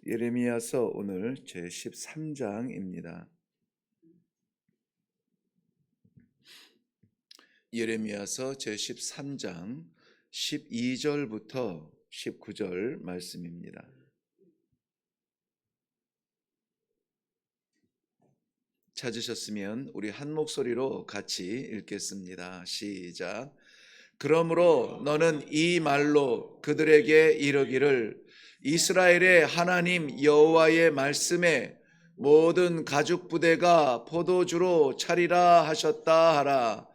예레미야서 오늘 제13장입니다. 예레미야서 제13장 12절부터 19절 말씀입니다. 찾으셨으면 우리 한 목소리로 같이 읽겠습니다. 시작. 그러므로 너는 이 말로 그들에게 이르기를 이스라엘의 하나님 여호와의 말씀에 모든 가죽 부대가 포도주로 차리라 하셨다 하라.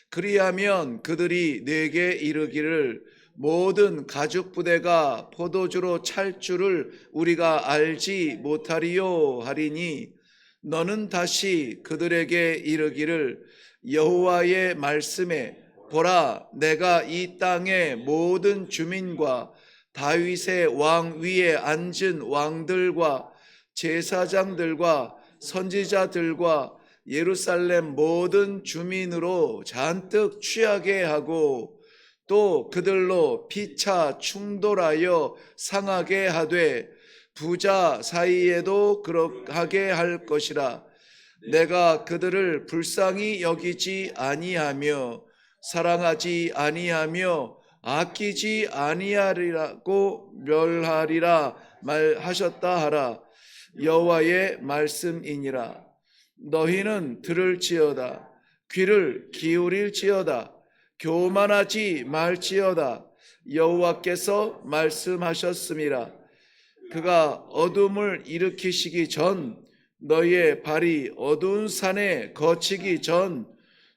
그리하면 그들이 내게 이르기를 모든 가죽 부대가 포도주로 찰 줄을 우리가 알지 못하리요 하리니 너는 다시 그들에게 이르기를 여호와의 말씀에 보라, 내가 이 땅의 모든 주민과 다윗의 왕 위에 앉은 왕들과 제사장들과 선지자들과 예루살렘 모든 주민으로 잔뜩 취하게 하고 또 그들로 피차 충돌하여 상하게 하되 부자 사이에도 그렇게 할 것이라. 내가 그들을 불쌍히 여기지 아니하며 사랑하지 아니하며 아끼지 아니하리라고 멸하리라 말하셨다 하라. 여호와의 말씀이니라. 너희는 들을지어다. 귀를 기울일지어다. 교만하지 말지어다. 여호와께서 말씀하셨음이라. 그가 어둠을 일으키시기 전 너희의 발이 어두운 산에 거치기 전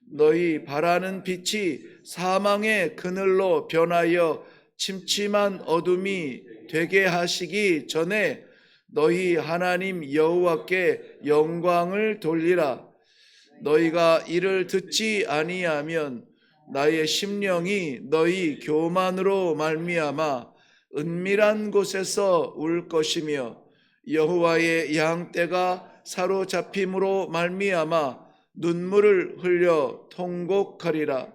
너희 바라는 빛이 사망의 그늘로 변하여 침침한 어둠이 되게 하시기 전에 너희 하나님 여호와께 영광을 돌리라. 너희가 이를 듣지 아니하면 나의 심령이 너희 교만으로 말미암아 은밀한 곳에서 울 것이며 여호와의 양떼가 사로잡힘으로 말미암아 눈물을 흘려 통곡하리라.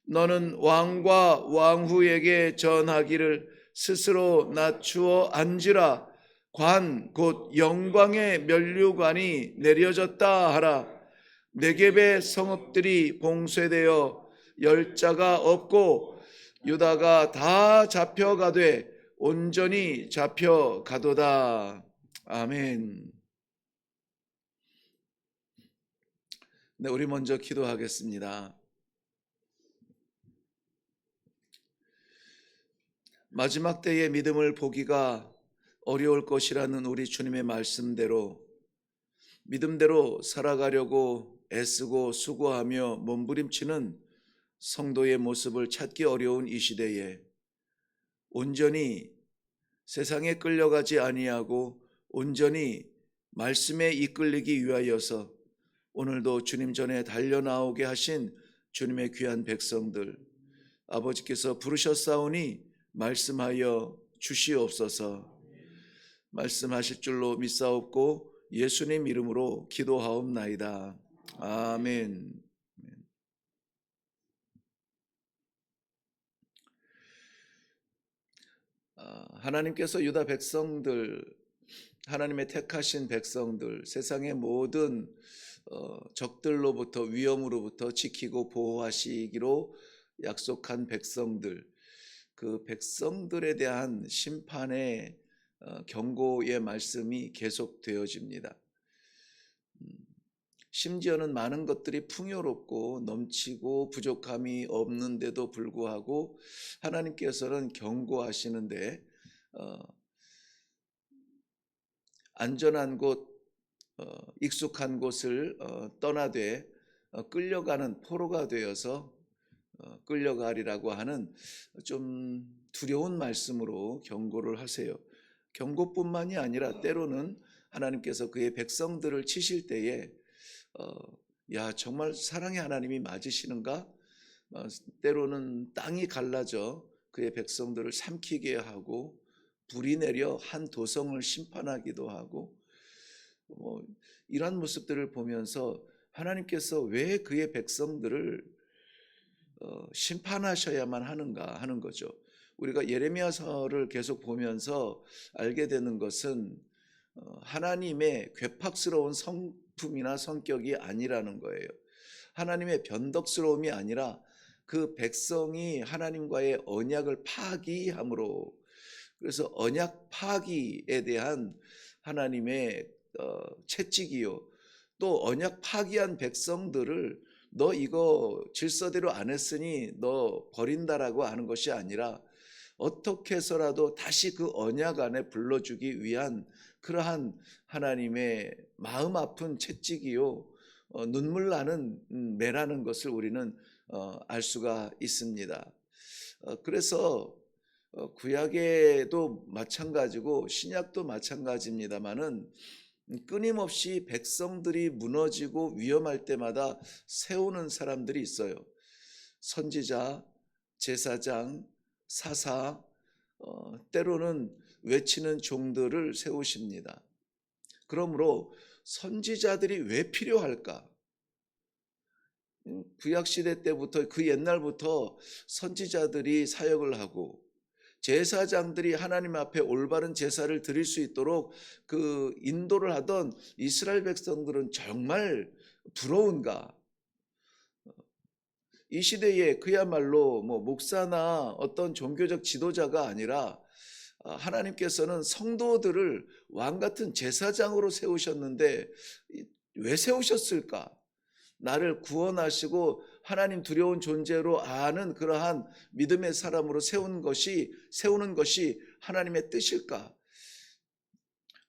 너는 왕과 왕후에게 전하기를 스스로 낮추어 앉으라. 관 곧 영광의 면류관이 내려졌다 하라. 네겝의 성읍들이 봉쇄되어 열자가 없고 유다가 다 잡혀가되 온전히 잡혀가도다. 아멘. 네, 우리 먼저 기도하겠습니다. 마지막 때의 믿음을 보기가 어려울 것이라는 우리 주님의 말씀대로 믿음대로 살아가려고 애쓰고 수고하며 몸부림치는 성도의 모습을 찾기 어려운 이 시대에 온전히 세상에 끌려가지 아니하고 온전히 말씀에 이끌리기 위하여서 오늘도 주님 전에 달려나오게 하신 주님의 귀한 백성들, 아버지께서 부르셨사오니 말씀하여 주시옵소서. 말씀하실 줄로 믿사옵고 예수님 이름으로 기도하옵나이다. 아멘. 하나님께서 유다 백성들, 하나님의 택하신 백성들, 세상의 모든 적들로부터 위험으로부터 지키고 보호하시기로 약속한 백성들, 그 백성들에 대한 심판의 경고의 말씀이 계속되어집니다. 심지어는 많은 것들이 풍요롭고 넘치고 부족함이 없는데도 불구하고 하나님께서는 경고하시는데 안전한 곳, 익숙한 곳을 떠나되 끌려가는 포로가 되어서 끌려가리라고 하는 좀 두려운 말씀으로 경고를 하세요. 경고뿐만이 아니라 때로는 하나님께서 그의 백성들을 치실 때에 야, 정말 사랑의 하나님이 맞으시는가? 때로는 땅이 갈라져 그의 백성들을 삼키게 하고 불이 내려 한 도성을 심판하기도 하고 이런 모습들을 보면서 하나님께서 왜 그의 백성들을 심판하셔야만 하는가 하는 거죠. 우리가 예레미야서를 계속 보면서 알게 되는 것은 하나님의 괴팍스러운 성품이나 성격이 아니라는 거예요. 하나님의 변덕스러움이 아니라 그 백성이 하나님과의 언약을 파기함으로, 그래서 언약 파기에 대한 하나님의 채찍이요, 또 언약 파기한 백성들을 너 이거 질서대로 안 했으니 너 버린다라고 하는 것이 아니라 어떻게 해서라도 다시 그 언약 안에 불러주기 위한 그러한 하나님의 마음 아픈 채찍이요, 눈물 나는 매라는 것을 우리는 알 수가 있습니다. 그래서 구약에도 마찬가지고 신약도 마찬가지입니다만은 끊임없이 백성들이 무너지고 위험할 때마다 세우는 사람들이 있어요. 선지자, 제사장, 사사, 때로는 외치는 종들을 세우십니다. 그러므로 선지자들이 왜 필요할까? 구약시대 때부터, 그 옛날부터 선지자들이 사역을 하고 제사장들이 하나님 앞에 올바른 제사를 드릴 수 있도록 그 인도를 하던 이스라엘 백성들은 정말 부러운가? 이 시대에 그야말로 목사나 어떤 종교적 지도자가 아니라 하나님께서는 성도들을 왕같은 제사장으로 세우셨는데 왜 세우셨을까? 나를 구원하시고 하나님 두려운 존재로 아는 그러한 믿음의 사람으로 세우는 것이 하나님의 뜻일까?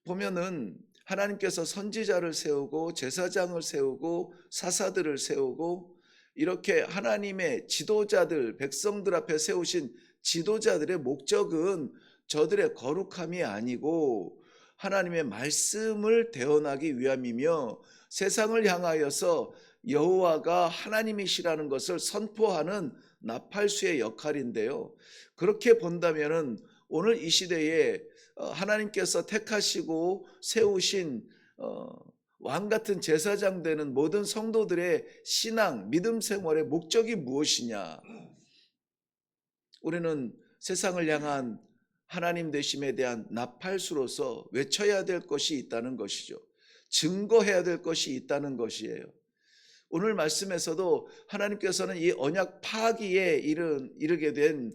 보면은 하나님께서 선지자를 세우고 제사장을 세우고 사사들을 세우고 이렇게 하나님의 지도자들, 백성들 앞에 세우신 지도자들의 목적은 저들의 거룩함이 아니고 하나님의 말씀을 대언하기 위함이며 세상을 향하여서 여호와가 하나님이시라는 것을 선포하는 나팔수의 역할인데요. 그렇게 본다면은 오늘 이 시대에 하나님께서 택하시고 세우신 왕 같은 제사장 되는 모든 성도들의 신앙, 믿음 생활의 목적이 무엇이냐? 우리는 세상을 향한 하나님 되심에 대한 나팔수로서 외쳐야 될 것이 있다는 것이죠. 증거해야 될 것이 있다는 것이에요. 오늘 말씀에서도 하나님께서는 이 언약 파기에 이르게 된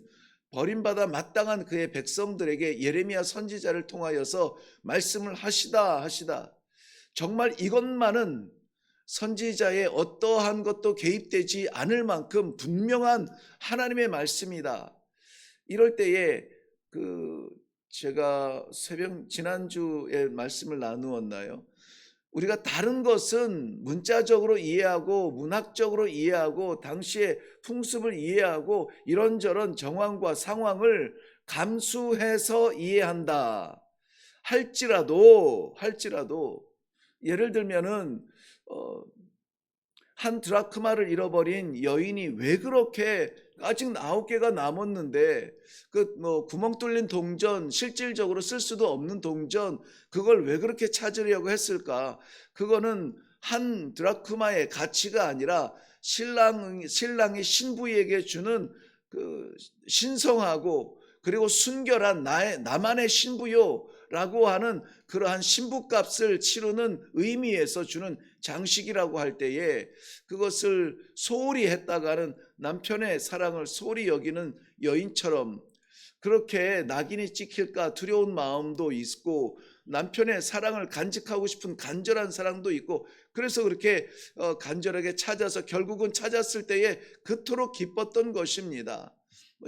버림받아 마땅한 그의 백성들에게 예레미야 선지자를 통하여서 말씀을 하시다. 정말 이것만은 선지자의 어떠한 것도 개입되지 않을 만큼 분명한 하나님의 말씀이다. 이럴 때에 제가 지난주에 말씀을 나누었나요? 우리가 다른 것은 문자적으로 이해하고 문학적으로 이해하고 당시의 풍습을 이해하고 이런저런 정황과 상황을 감수해서 이해한다 할지라도 예를 들면은 한 드라크마를 잃어버린 여인이 왜 그렇게 아직 9개가 남았는데 구멍 뚫린 동전, 실질적으로 쓸 수도 없는 동전, 그걸 왜 그렇게 찾으려고 했을까? 그거는 한 드라크마의 가치가 아니라 신랑이 신부에게 주는 그 신성하고 그리고 순결한 나만의 신부요라고 하는 그러한 신부값을 치르는 의미에서 주는 장식이라고 할 때에 그것을 소홀히 했다가는 남편의 사랑을 소홀히 여기는 여인처럼 그렇게 낙인이 찍힐까 두려운 마음도 있고 남편의 사랑을 간직하고 싶은 간절한 사랑도 있고 그래서 그렇게 간절하게 찾아서 결국은 찾았을 때에 그토록 기뻤던 것입니다.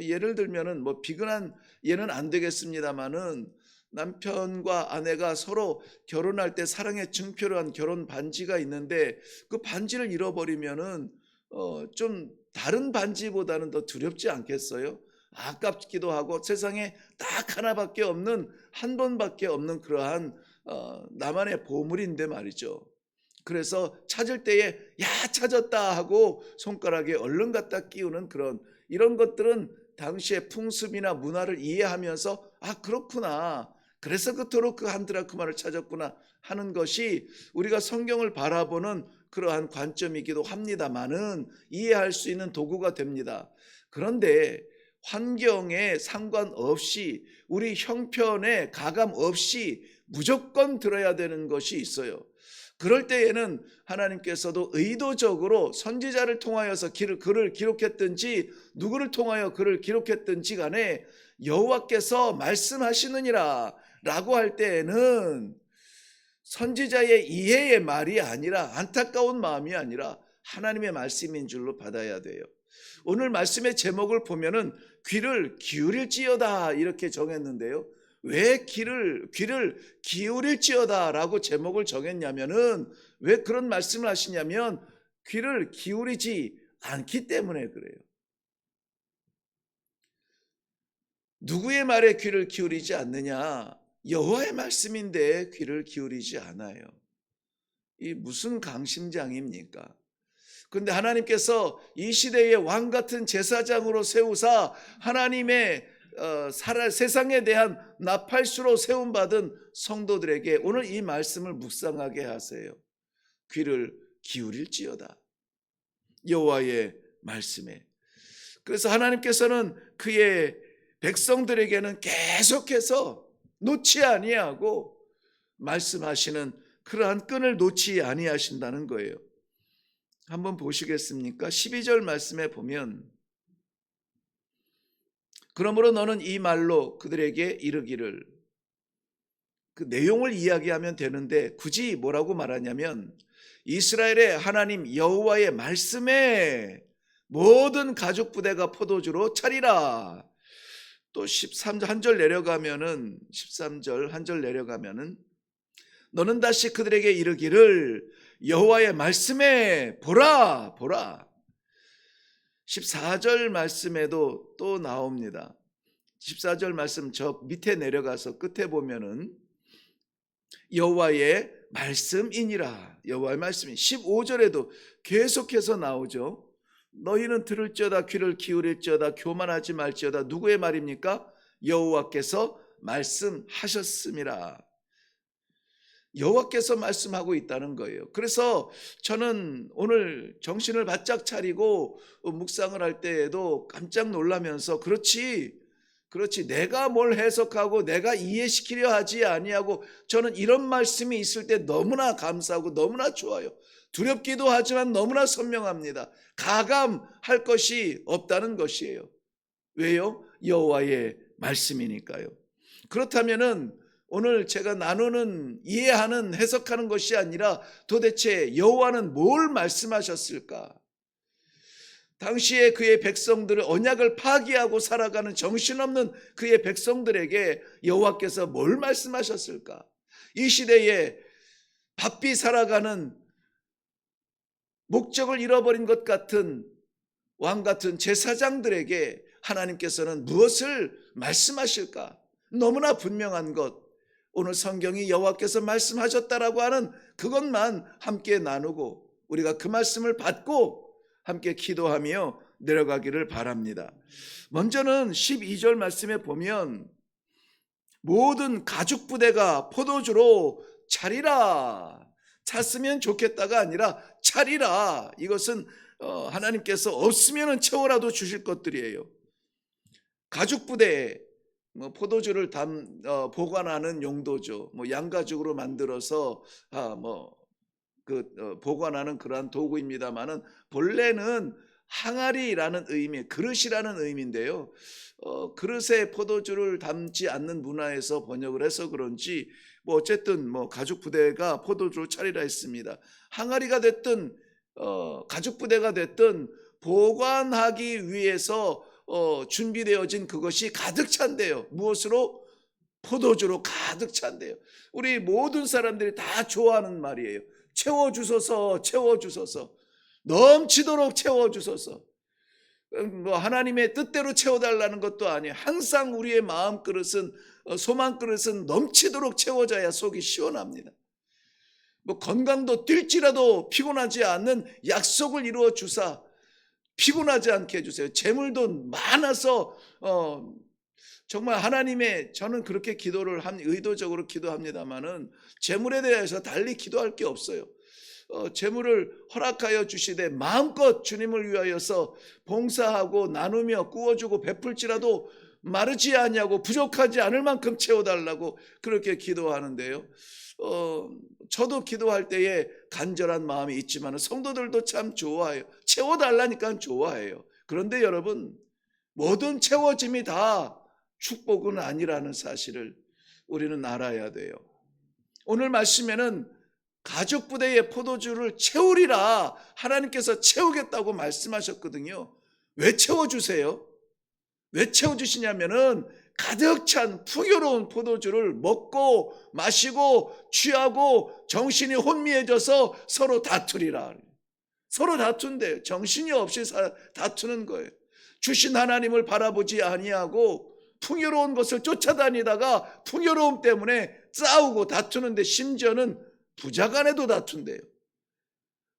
예를 들면은 비근한 예는 안 되겠습니다만은 남편과 아내가 서로 결혼할 때 사랑의 증표로 한 결혼 반지가 있는데 그 반지를 잃어버리면은 좀 다른 반지보다는 더 두렵지 않겠어요? 아깝기도 하고 세상에 딱 하나밖에 없는 한 번밖에 없는 그러한 나만의 보물인데 말이죠. 그래서 찾을 때에 야 찾았다 하고 손가락에 얼른 갖다 끼우는 이런 것들은 당시의 풍습이나 문화를 이해하면서 그렇구나. 그래서 그토록 그 한 드라크마를 찾았구나 하는 것이 우리가 성경을 바라보는 그러한 관점이기도 합니다만은 이해할 수 있는 도구가 됩니다. 그런데 환경에 상관없이 우리 형편에 가감 없이 무조건 들어야 되는 것이 있어요. 그럴 때에는 하나님께서도 의도적으로 선지자를 통하여서 글을 기록했든지 누구를 통하여 글을 기록했든지 간에 여호와께서 말씀하시느니라 라고 할 때에는 선지자의 이해의 말이 아니라, 안타까운 마음이 아니라 하나님의 말씀인 줄로 받아야 돼요. 오늘 말씀의 제목을 보면은 귀를 기울일지어다 이렇게 정했는데요. 왜 귀를 기울일지어다 라고 제목을 정했냐면은, 왜 그런 말씀을 하시냐면 귀를 기울이지 않기 때문에 그래요. 누구의 말에 귀를 기울이지 않느냐? 여호와의 말씀인데 귀를 기울이지 않아요. 이 무슨 강심장입니까? 그런데 하나님께서 이 시대의 왕 같은 제사장으로 세우사 하나님의 세상에 대한 나팔수로 세움받은 성도들에게 오늘 이 말씀을 묵상하게 하세요. 귀를 기울일지어다, 여호와의 말씀에. 그래서 하나님께서는 그의 백성들에게는 계속해서 놓지 아니하고 말씀하시는 그러한 끈을 놓지 아니하신다는 거예요. 한번 보시겠습니까? 12절 말씀에 보면, 그러므로 너는 이 말로 그들에게 이르기를, 그 내용을 이야기하면 되는데 굳이 뭐라고 말하냐면, 이스라엘의 하나님 여호와의 말씀에 모든 가죽 부대가 포도주로 차리라. 또 13절 한 절 내려가면은, 13절 한 절 내려가면은, 너는 다시 그들에게 이르기를 여호와의 말씀에 보라 보라. 14절 말씀에도 또 나옵니다. 14절 말씀 저 밑에 내려가서 끝에 보면은 여호와의 말씀이니라, 여호와의 말씀이. 15절에도 계속해서 나오죠. 너희는 들을지어다, 귀를 기울일지어다, 교만하지 말지어다. 누구의 말입니까? 여호와께서 말씀하셨음이라. 여호와께서 말씀하고 있다는 거예요. 그래서 저는 오늘 정신을 바짝 차리고 묵상을 할 때에도 깜짝 놀라면서, 그렇지 내가 뭘 해석하고 내가 이해시키려 하지 아니하고, 저는 이런 말씀이 있을 때 너무나 감사하고 너무나 좋아요. 두렵기도 하지만 너무나 선명합니다. 가감할 것이 없다는 것이에요. 왜요? 여호와의 말씀이니까요. 그렇다면은 오늘 제가 나누는, 이해하는, 해석하는 것이 아니라 도대체 여호와는 뭘 말씀하셨을까? 당시에 그의 백성들을, 언약을 파기하고 살아가는 정신없는 그의 백성들에게 여호와께서 뭘 말씀하셨을까? 이 시대에 바삐 살아가는, 목적을 잃어버린 것 같은 왕 같은 제사장들에게 하나님께서는 무엇을 말씀하실까? 너무나 분명한 것, 오늘 성경이 여호와께서 말씀하셨다라고 하는 그것만 함께 나누고 우리가 그 말씀을 받고 함께 기도하며 내려가기를 바랍니다. 먼저는 12절 말씀에 보면 모든 가죽 부대가 포도주로 차리라. 찼으면 좋겠다가 아니라 차리라. 이것은 하나님께서 없으면 채워라도 주실 것들이에요. 가죽 부대, 포도주를 보관하는 용도죠. 양가죽으로 만들어서 보관하는 그러한 도구입니다만은, 본래는 항아리라는 의미, 그릇이라는 의미인데요. 그릇에 포도주를 담지 않는 문화에서 번역을 해서 그런지 어쨌든 가죽 부대가 포도주로 차리라 했습니다. 항아리가 됐든 가죽 부대가 됐든 보관하기 위해서 준비되어진 그것이 가득 찬대요. 무엇으로? 포도주로 가득 찬대요. 우리 모든 사람들이 다 좋아하는 말이에요. 채워주소서, 채워주소서, 넘치도록 채워주소서. 하나님의 뜻대로 채워달라는 것도 아니에요. 항상 우리의 마음 그릇은, 소망 그릇은 넘치도록 채워져야 속이 시원합니다. 건강도 뛸지라도 피곤하지 않는 약속을 이루어 주사 피곤하지 않게 해주세요. 재물도 많아서 정말 하나님의, 저는 그렇게 기도를 의도적으로 기도합니다마는 재물에 대해서 달리 기도할 게 없어요. 재물을 허락하여 주시되 마음껏 주님을 위하여서 봉사하고 나누며 꾸어주고 베풀지라도 마르지 아니하고 부족하지 않을 만큼 채워달라고 그렇게 기도하는데요. 저도 기도할 때에 간절한 마음이 있지만 성도들도 참 좋아해요. 채워달라니까 좋아해요. 그런데 여러분, 모든 채워짐이 다 축복은 아니라는 사실을 우리는 알아야 돼요. 오늘 말씀에는 가죽 부대의 포도주를 채우리라 하나님께서 채우겠다고 말씀하셨거든요. 왜 채워주세요? 왜 채워주시냐면은 가득 찬 풍요로운 포도주를 먹고 마시고 취하고 정신이 혼미해져서 서로 다투리라. 서로 다툰대요. 정신이 없이 다투는 거예요. 주신 하나님을 바라보지 아니하고 풍요로운 것을 쫓아다니다가 풍요로움 때문에 싸우고 다투는데, 심지어는 부자간에도 다툰대요.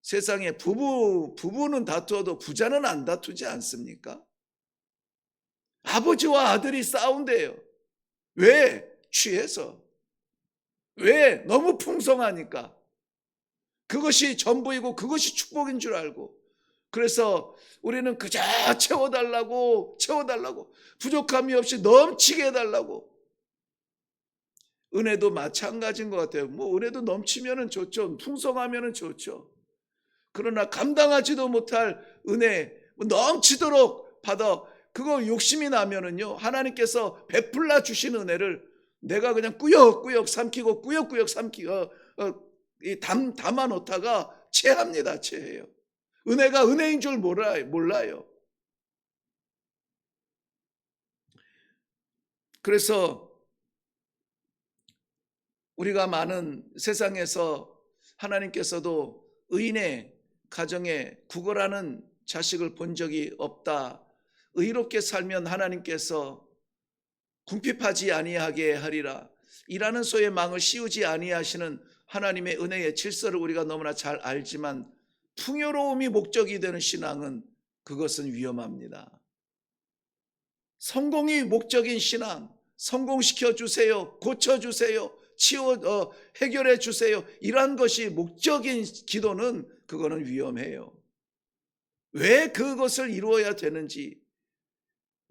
세상에 부부는 다투어도 부자는 안 다투지 않습니까? 아버지와 아들이 싸운대요. 왜? 취해서. 왜? 너무 풍성하니까. 그것이 전부이고 그것이 축복인 줄 알고. 그래서 우리는 그저 채워달라고 부족함이 없이 넘치게 해달라고. 은혜도 마찬가지인 것 같아요. 은혜도 넘치면 좋죠. 풍성하면 좋죠. 그러나 감당하지도 못할 은혜, 넘치도록 받아, 그거 욕심이 나면은요, 하나님께서 베풀라 주신 은혜를 내가 그냥 꾸역꾸역 삼키고 담아 놓다가 체합니다. 체해요. 은혜가 은혜인 줄 몰라요. 그래서 우리가 많은 세상에서 하나님께서도 의인의 가정에 구걸하는 자식을 본 적이 없다. 의롭게 살면 하나님께서 궁핍하지 아니하게 하리라. 일하는 소의 망을 씌우지 아니하시는 하나님의 은혜의 질서를 우리가 너무나 잘 알지만, 풍요로움이 목적이 되는 신앙은 그것은 위험합니다. 성공이 목적인 신앙, 성공시켜 주세요, 고쳐 주세요, 해결해 주세요, 이러한 것이 목적인 기도는 그거는 위험해요. 왜 그것을 이루어야 되는지,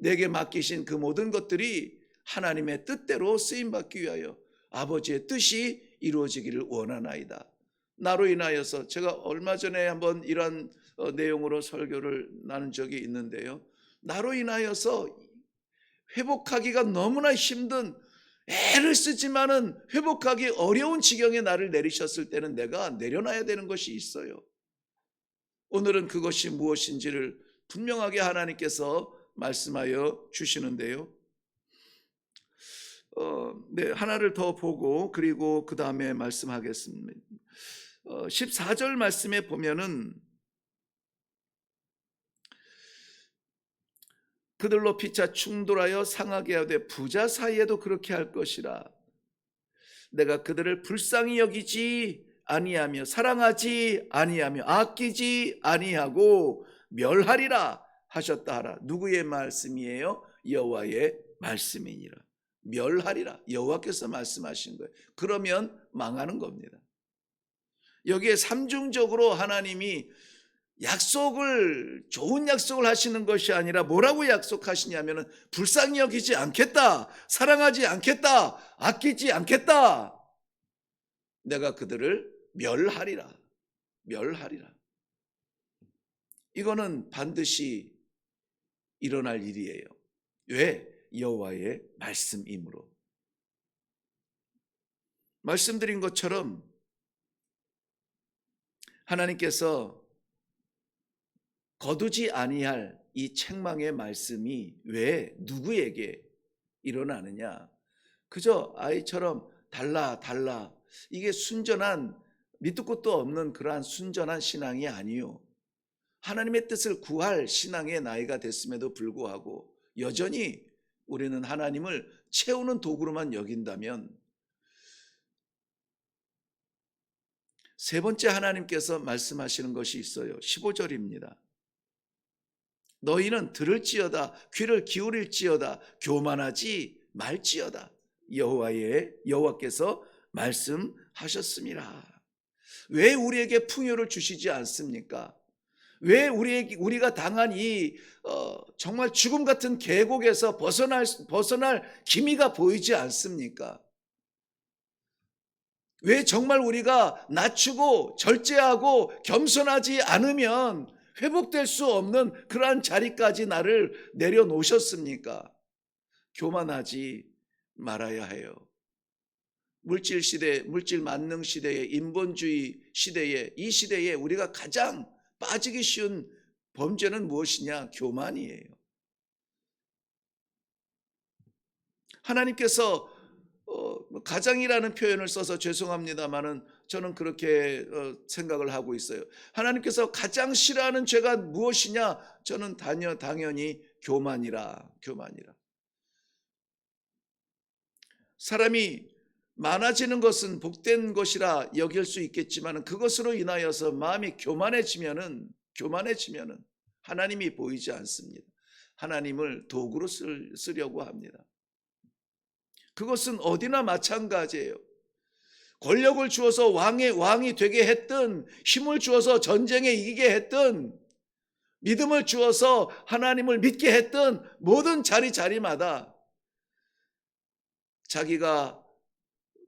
내게 맡기신 그 모든 것들이 하나님의 뜻대로 쓰임받기 위하여 아버지의 뜻이 이루어지기를 원하나이다. 나로 인하여서, 제가 얼마 전에 한번 이러한 내용으로 설교를 나눈 적이 있는데요, 나로 인하여서 회복하기가 너무나 힘든, 애를 쓰지만은 회복하기 어려운 지경에 나를 내리셨을 때는 내가 내려놔야 되는 것이 있어요. 오늘은 그것이 무엇인지를 분명하게 하나님께서 말씀하여 주시는데요. 하나를 더 보고 그리고 그 다음에 말씀하겠습니다. 14절 말씀에 보면은 그들로 피차 충돌하여 상하게 하되 부자 사이에도 그렇게 할 것이라. 내가 그들을 불쌍히 여기지 아니하며 사랑하지 아니하며 아끼지 아니하고 멸하리라 하셨다 하라. 누구의 말씀이에요? 여호와의 말씀이니라. 멸하리라. 여호와께서 말씀하신 거예요. 그러면 망하는 겁니다. 여기에 삼중적으로 하나님이 좋은 약속을 하시는 것이 아니라 뭐라고 약속하시냐면, 불쌍히 여기지 않겠다, 사랑하지 않겠다, 아끼지 않겠다, 내가 그들을 멸하리라. 이거는 반드시 일어날 일이에요. 왜? 여호와의 말씀이므로. 말씀드린 것처럼 하나님께서 거두지 아니할 이 책망의 말씀이 왜 누구에게 일어나느냐? 그저 아이처럼 달라 이게 순전한, 밑도 끝도 없는 그러한 순전한 신앙이 아니요, 하나님의 뜻을 구할 신앙의 나이가 됐음에도 불구하고 여전히 우리는 하나님을 채우는 도구로만 여긴다면, 세 번째 하나님께서 말씀하시는 것이 있어요. 15절입니다. 너희는 들을지어다, 귀를 기울일지어다, 교만하지 말지어다. 여호와께서 말씀하셨습니다. 왜 우리에게 풍요를 주시지 않습니까? 왜 우리가 당한 이 정말 죽음 같은 계곡에서 벗어날 기미가 보이지 않습니까? 왜 정말 우리가 낮추고 절제하고 겸손하지 않으면 회복될 수 없는 그러한 자리까지 나를 내려놓으셨습니까? 교만하지 말아야 해요. 물질 시대, 물질 만능 시대에, 인본주의 시대에, 이 시대에 우리가 가장 빠지기 쉬운 범죄는 무엇이냐? 교만이에요. 하나님께서 가장이라는 표현을 써서 죄송합니다만은 저는 그렇게 생각을 하고 있어요. 하나님께서 가장 싫어하는 죄가 무엇이냐? 저는 당연히 교만이라. 사람이 많아지는 것은 복된 것이라 여길 수 있겠지만 그것으로 인하여서 마음이 교만해지면은 하나님이 보이지 않습니다. 하나님을 도구로 쓰려고 합니다. 그것은 어디나 마찬가지예요. 권력을 주어서 왕이 되게 했든, 힘을 주어서 전쟁에 이기게 했든, 믿음을 주어서 하나님을 믿게 했든, 모든 자리마다 자기가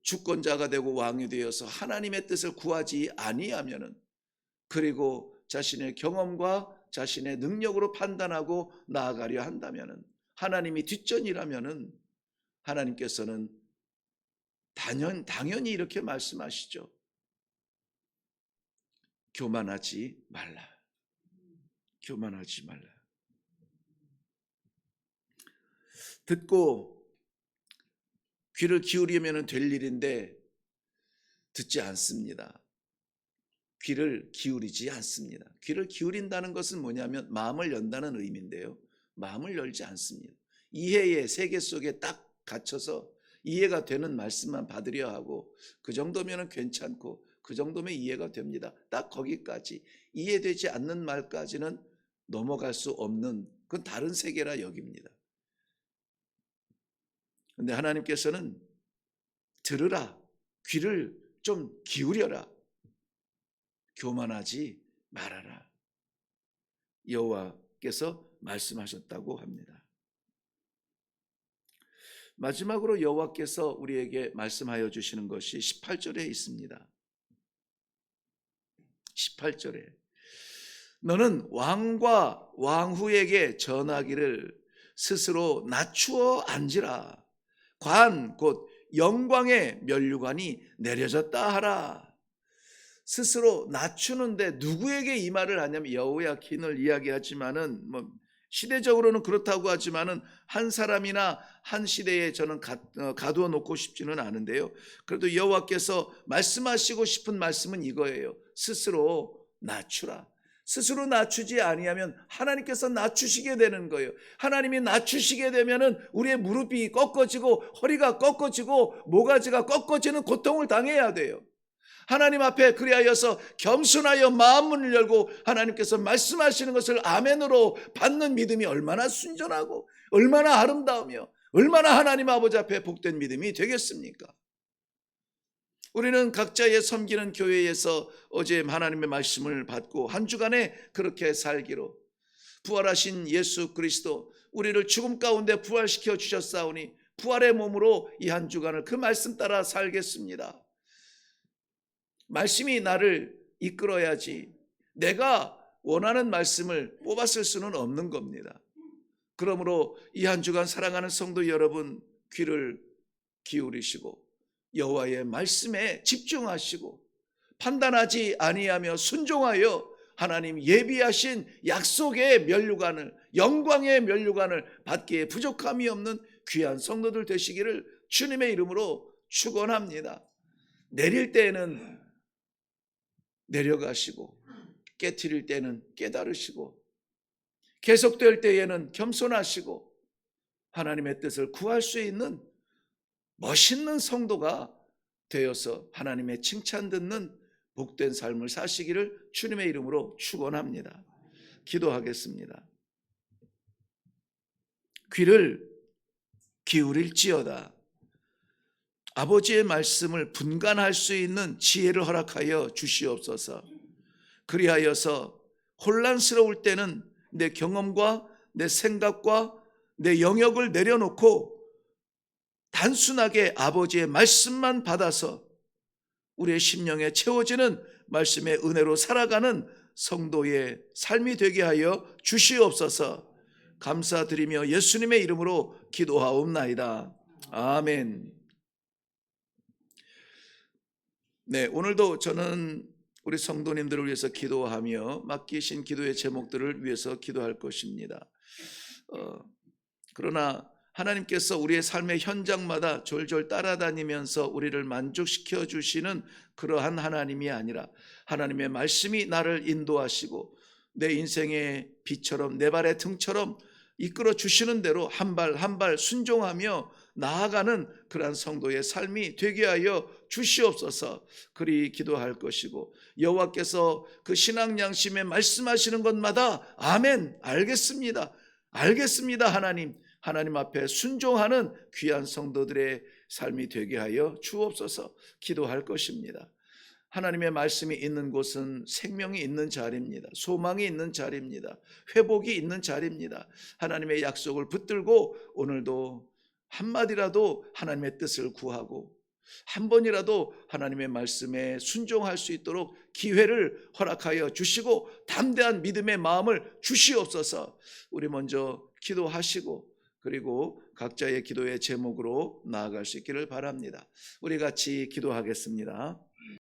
주권자가 되고 왕이 되어서 하나님의 뜻을 구하지 아니하면은, 그리고 자신의 경험과 자신의 능력으로 판단하고 나아가려 한다면은, 하나님이 뒷전이라면은 하나님께서는 당연히 이렇게 말씀하시죠. 교만하지 말라. 듣고 귀를 기울이면 될 일인데 듣지 않습니다. 귀를 기울이지 않습니다. 귀를 기울인다는 것은 뭐냐면 마음을 연다는 의미인데요. 마음을 열지 않습니다. 이해의 세계 속에 딱 갇혀서 이해가 되는 말씀만 받으려 하고 그 정도면 괜찮고 그 정도면 이해가 됩니다. 딱 거기까지. 이해되지 않는 말까지는 넘어갈 수 없는 그건 다른 세계라 여깁니다. 그런데 하나님께서는 들으라. 귀를 좀 기울여라. 교만하지 말아라. 여호와께서 말씀하셨다고 합니다. 마지막으로 여호와께서 우리에게 말씀하여 주시는 것이 18절에 있습니다. 18절에 너는 왕과 왕후에게 전하기를 스스로 낮추어 앉으라. 관 곧 영광의 면류관이 내려졌다 하라. 스스로 낮추는데 누구에게 이 말을 하냐면 여호야킨을 이야기하지만은 시대적으로는 그렇다고 하지만은 한 사람이나 한 시대에 저는 가두어 놓고 싶지는 않은데요. 그래도 여호와께서 말씀하시고 싶은 말씀은 이거예요. 스스로 낮추라. 스스로 낮추지 아니하면 하나님께서 낮추시게 되는 거예요. 하나님이 낮추시게 되면은 우리의 무릎이 꺾어지고 허리가 꺾어지고 모가지가 꺾어지는 고통을 당해야 돼요. 하나님 앞에 그리하여서 겸손하여 마음문을 열고 하나님께서 말씀하시는 것을 아멘으로 받는 믿음이 얼마나 순전하고 얼마나 아름다우며 얼마나 하나님 아버지 앞에 복된 믿음이 되겠습니까? 우리는 각자의 섬기는 교회에서 어제 하나님의 말씀을 받고 한 주간에 그렇게 살기로 부활하신 예수 그리스도 우리를 죽음 가운데 부활시켜 주셨사오니 부활의 몸으로 이 한 주간을 그 말씀 따라 살겠습니다. 말씀이 나를 이끌어야지 내가 원하는 말씀을 뽑았을 수는 없는 겁니다. 그러므로 이 한 주간 사랑하는 성도 여러분 귀를 기울이시고 여호와의 말씀에 집중하시고 판단하지 아니하며 순종하여 하나님 예비하신 약속의 면류관을 영광의 면류관을 받기에 부족함이 없는 귀한 성도들 되시기를 주님의 이름으로 축원합니다. 내릴 때에는 내려가시고 깨트릴 때는 깨달으시고 계속될 때에는 겸손하시고 하나님의 뜻을 구할 수 있는 멋있는 성도가 되어서 하나님의 칭찬 듣는 복된 삶을 사시기를 주님의 이름으로 축원합니다. 기도하겠습니다. 귀를 기울일지어다. 아버지의 말씀을 분간할 수 있는 지혜를 허락하여 주시옵소서. 그리하여서 혼란스러울 때는 내 경험과 내 생각과 내 영역을 내려놓고 단순하게 아버지의 말씀만 받아서 우리의 심령에 채워지는 말씀의 은혜로 살아가는 성도의 삶이 되게 하여 주시옵소서. 감사드리며 예수님의 이름으로 기도하옵나이다. 아멘. 네, 오늘도 저는 우리 성도님들을 위해서 기도하며 맡기신 기도의 제목들을 위해서 기도할 것입니다. 그러나 하나님께서 우리의 삶의 현장마다 졸졸 따라다니면서 우리를 만족시켜 주시는 그러한 하나님이 아니라 하나님의 말씀이 나를 인도하시고 내 인생의 빛처럼 내 발의 등처럼 이끌어 주시는 대로 한 발 한 발 순종하며 나아가는 그러한 성도의 삶이 되게 하여 주시옵소서. 그리 기도할 것이고, 여호와께서 그 신앙 양심에 말씀하시는 것마다 아멘, 알겠습니다, 알겠습니다, 하나님 앞에 순종하는 귀한 성도들의 삶이 되게 하여 주옵소서. 기도할 것입니다. 하나님의 말씀이 있는 곳은 생명이 있는 자리입니다. 소망이 있는 자리입니다. 회복이 있는 자리입니다. 하나님의 약속을 붙들고 오늘도 한마디라도 하나님의 뜻을 구하고 한 번이라도 하나님의 말씀에 순종할 수 있도록 기회를 허락하여 주시고 담대한 믿음의 마음을 주시옵소서. 우리 먼저 기도하시고 그리고 각자의 기도의 제목으로 나아갈 수 있기를 바랍니다. 우리 같이 기도하겠습니다.